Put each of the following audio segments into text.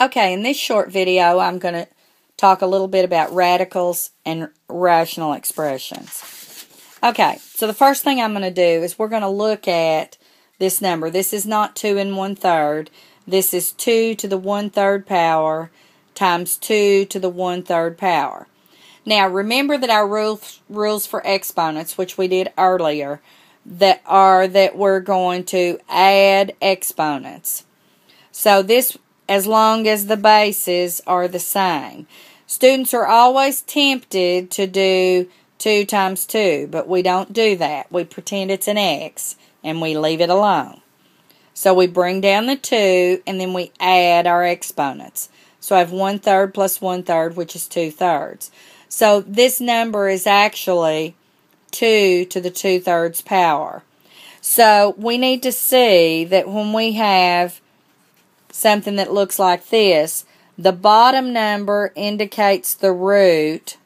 Okay, in this short video, I'm going to talk a little bit about radicals and rational expressions. Okay, so the first thing I'm going to do is we're going to look at this number. This is not 2 1/3. This is 2 to the 1/3 power times 2 to the 1/3 power. Now, remember that our rules for exponents, which we did earlier, that we're going to add exponents. So this, as long as the bases are the same. Students are always tempted to do 2 times 2, but we don't do that. We pretend it's an x, and we leave it alone. So we bring down the 2, and then we add our exponents. So I have 1/3 plus 1/3, which is 2/3. So this number is actually 2 to the 2/3 power. So we need to see that when we have something that looks like this, the bottom number indicates the root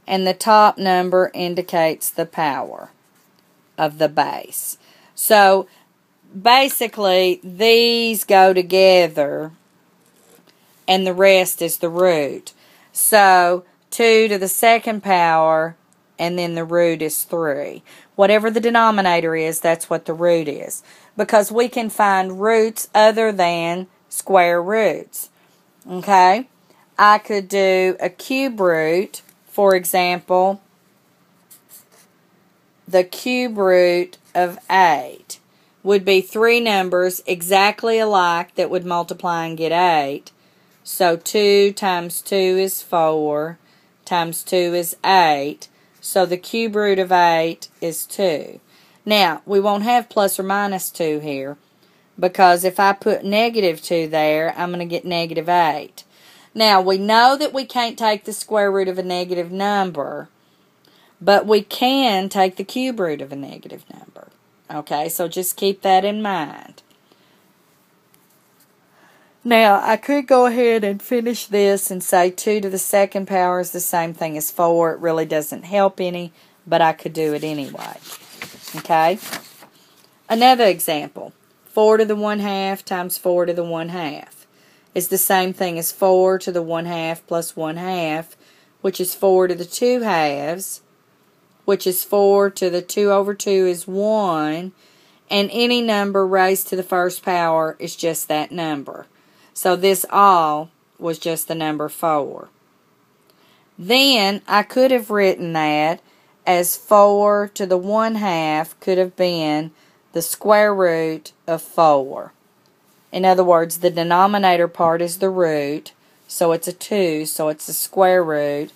and the top number indicates the power of the base. So basically these go together and the rest is the root. So 2 to the 2nd power and then the root is 3. Whatever the denominator is, that's what the root is. Because we can find roots other than square roots. Okay? I could do a cube root, for example, the cube root of 8 would be 3 numbers exactly alike that would multiply and get 8. So 2 times 2 is 4, times 2 is 8. So the cube root of 8 is 2. Now, we won't have plus or minus 2 here, because if I put negative 2 there, I'm going to get negative 8. Now, we know that we can't take the square root of a negative number, but we can take the cube root of a negative number. Okay, so just keep that in mind. Now, I could go ahead and finish this and say 2 to the 2nd power is the same thing as 4. It really doesn't help any, but I could do it anyway. Okay? Another example. 4 to the 1/2 times 4 to the 1/2 is the same thing as 4 to the 1/2 plus 1/2, which is 4 to the 2/2, which is 4 to the 2/2 is 1, and any number raised to the 1st power is just that number. So this all was just the number 4. Then I could have written that as 4 to the 1/2 could have been the square root of 4. In other words, the denominator part is the root, so it's a 2, so it's the square root.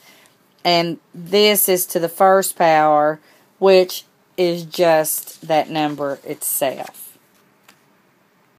And this is to the 1st power, which is just that number itself.